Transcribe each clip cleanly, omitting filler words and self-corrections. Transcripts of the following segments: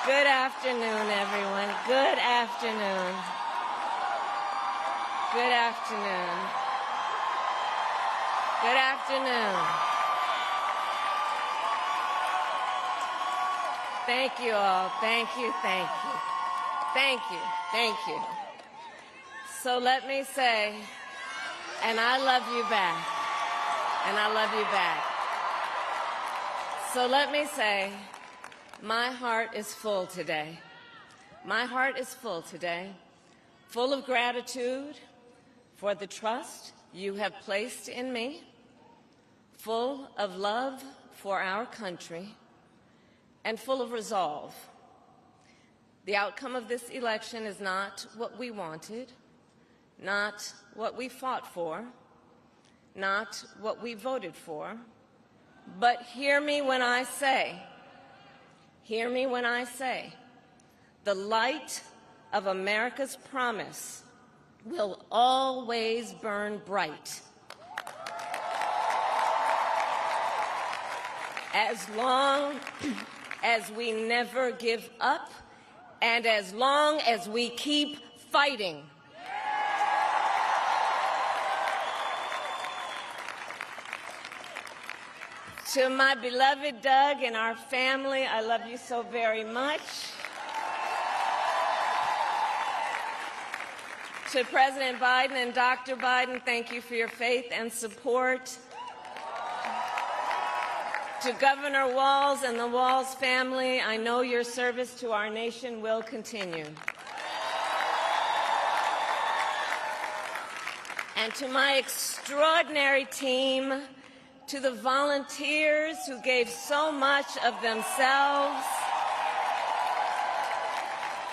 Good afternoon, everyone. Good afternoon. Good afternoon. Good afternoon. Thank you all. Thank you, thank you. Thank you, thank you. So let me say, and I love you back. And I love you back. So let me say, my heart is full today. My heart is full today, full of gratitude for the trust you have placed in me, full of love for our country, and full of resolve. The outcome of this election is not what we wanted, not what we fought for, not what we voted for, but hear me when I say, the light of America's promise will always burn bright. As long as we never give up and as long as we keep fighting. To my beloved Doug and our family, I love you so very much. To President Biden and Dr. Biden, thank you for your faith and support. To Governor Walz and the Walz family, I know your service to our nation will continue. And to my extraordinary team, to the volunteers who gave so much of themselves,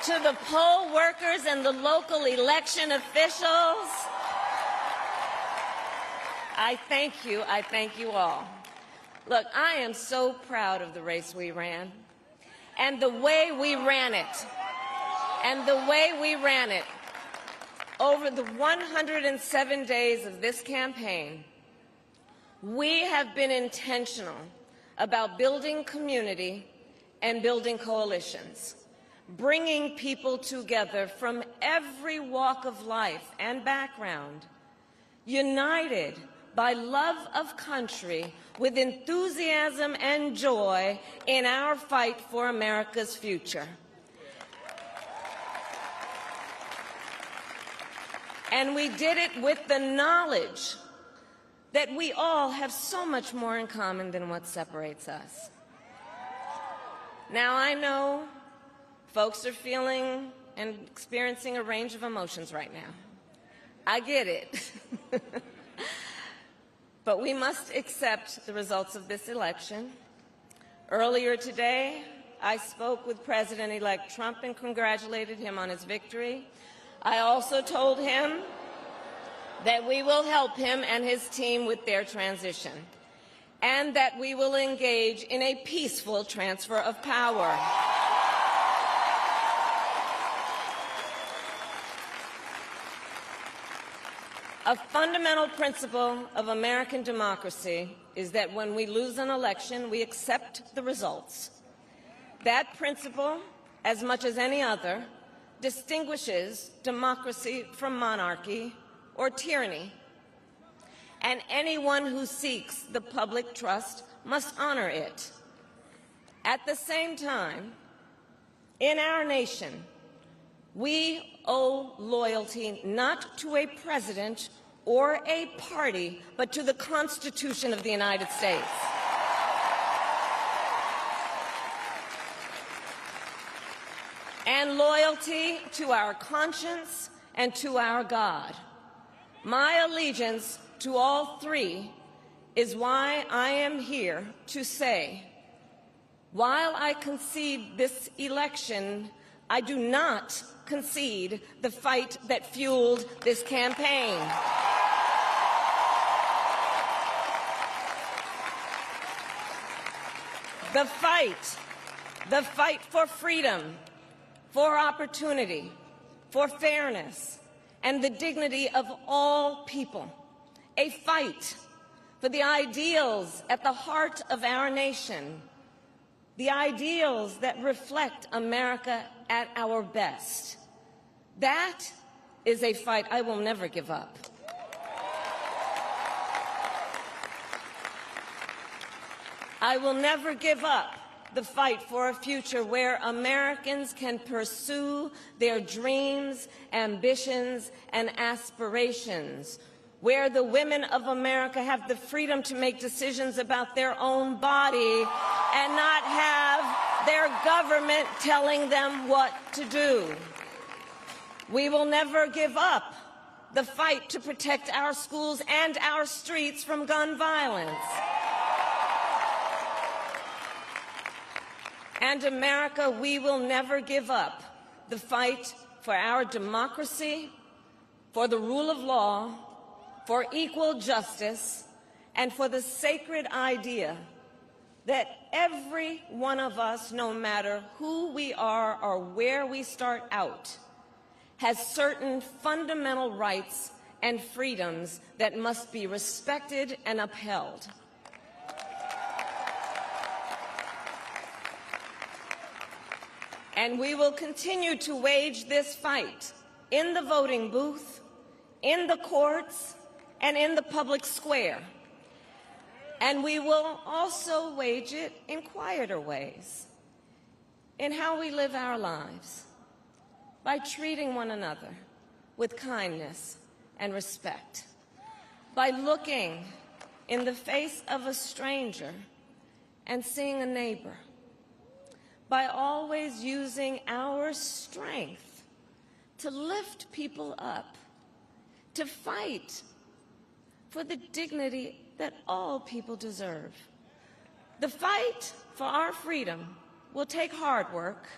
to the poll workers and the local election officials, I thank you all. Look, I am so proud of the race we ran and the way we ran it, Over the 107 days of this campaign, we have been intentional about building community and building coalitions, bringing people together from every walk of life and background, united by love of country with enthusiasm and joy in our fight for America's future. And we did it with the knowledge that we all have so much more in common than what separates us. Now, I know folks are feeling and experiencing a range of emotions right now. I get it. But we must accept the results of this election. Earlier today, I spoke with President-elect Trump and congratulated him on his victory. I also told him that we will help him and his team with their transition, and that we will engage in a peaceful transfer of power. A fundamental principle of American democracy is that when we lose an election, we accept the results. That principle, as much as any other, distinguishes democracy from monarchy or tyranny. And anyone who seeks the public trust must honor it. At the same time, in our nation, we owe loyalty not to a president or a party, but to the Constitution of the United States. And loyalty to our conscience and to our God. My allegiance to all three is why I am here to say, while I concede this election, I do not concede the fight that fueled this campaign. The fight for freedom, for opportunity, for fairness, and the dignity of all people. A fight for the ideals at the heart of our nation, the ideals that reflect America at our best. That is a fight I will never give up. I will never give up the fight for a future where Americans can pursue their dreams, ambitions, and aspirations, where the women of America have the freedom to make decisions about their own body and not have their government telling them what to do. We will never give up the fight to protect our schools and our streets from gun violence. And America, we will never give up the fight for our democracy, for the rule of law, for equal justice, and for the sacred idea that every one of us, no matter who we are or where we start out, has certain fundamental rights and freedoms that must be respected and upheld. And we will continue to wage this fight in the voting booth, in the courts, and in the public square. And we will also wage it in quieter ways, in how we live our lives, by treating one another with kindness and respect, by looking in the face of a stranger and seeing a neighbor, by always using our strength to lift people up, to fight for the dignity that all people deserve. The fight for our freedom will take hard work,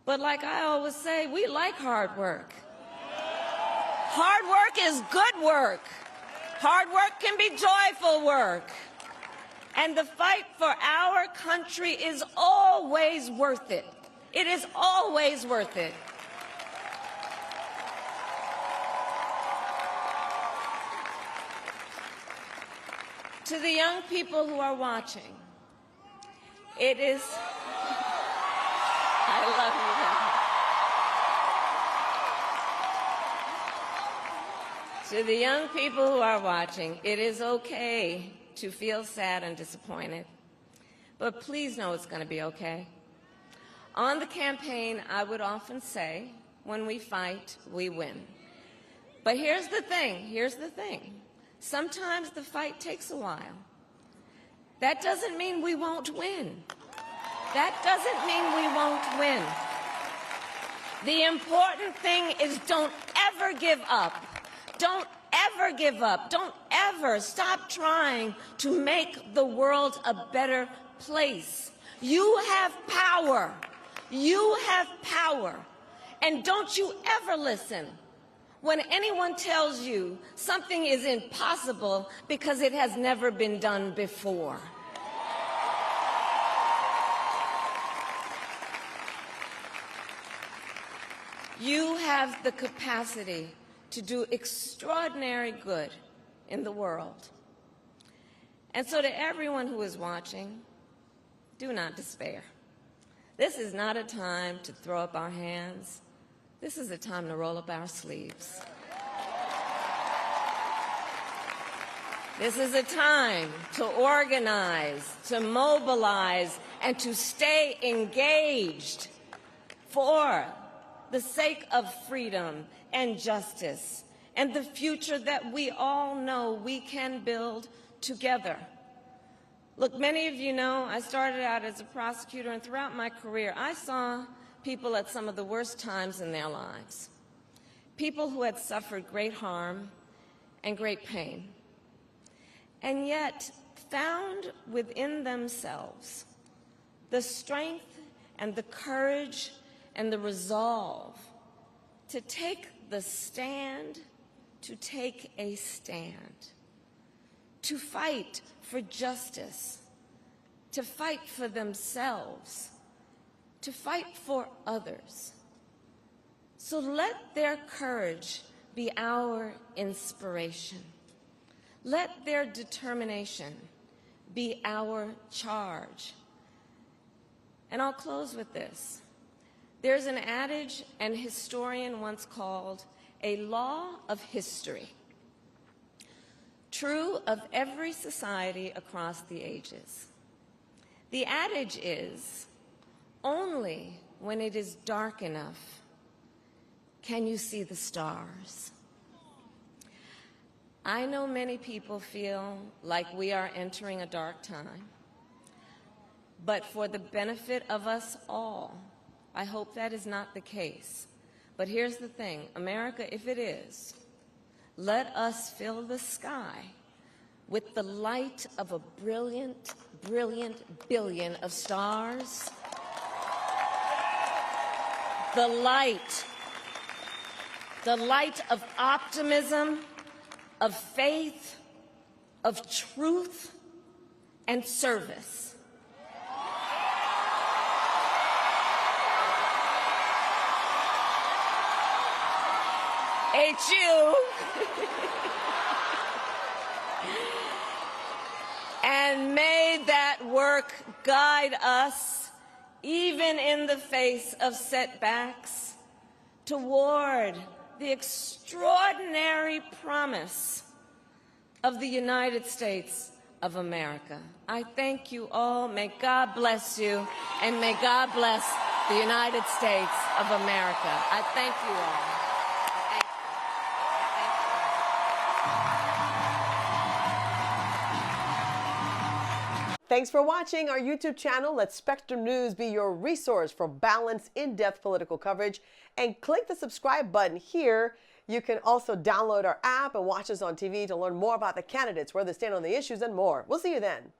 but like I always say, we like hard work. Hard work is good work. Hard work can be joyful work. And the fight for our country is always worth it. It is always worth it. To the young people who are watching, it is... I love you. To the young people who are watching, it is okay to feel sad and disappointed, but please know it's going to be okay. On the campaign, I would often say, when we fight, we win. But here's the thing. Sometimes the fight takes a while. That doesn't mean we won't win. That doesn't mean we won't win. The important thing is don't ever give up. Don't ever give up. Don't ever stop trying to make the world a better place. You have power. You have power. And don't you ever listen when anyone tells you something is impossible because it has never been done before. You have the capacity to do extraordinary good in the world. And so to everyone who is watching, do not despair. This is not a time to throw up our hands. This is a time to roll up our sleeves. This is a time to organize, to mobilize, and to stay engaged for the sake of freedom and justice and the future that we all know we can build together. Look, many of you know I started out as a prosecutor, and throughout my career I saw people at some of the worst times in their lives, people who had suffered great harm and great pain, and yet found within themselves the strength and the courage and the resolve to take the stand, to take a stand, to fight for justice, to fight for themselves, to fight for others. So let their courage be our inspiration. Let their determination be our charge. And I'll close with this. There's an adage an historian once called a law of history, true of every society across the ages. The adage is, only when it is dark enough can you see the stars. I know many people feel like we are entering a dark time, but for the benefit of us all, I hope that is not the case. But here's the thing, America, if it is, let us fill the sky with the light of a brilliant, brilliant billion of stars. The light of optimism, of faith, of truth, and service. HU. And may that work guide us, even in the face of setbacks, toward the extraordinary promise of the United States of America. I thank you all. May God bless you, and may God bless the United States of America. I thank you all. Thanks for watching our YouTube channel. Let Spectrum News be your resource for balanced, in-depth political coverage. And click the subscribe button here. You can also download our app and watch us on TV to learn more about the candidates, where they stand on the issues, and more. We'll see you then.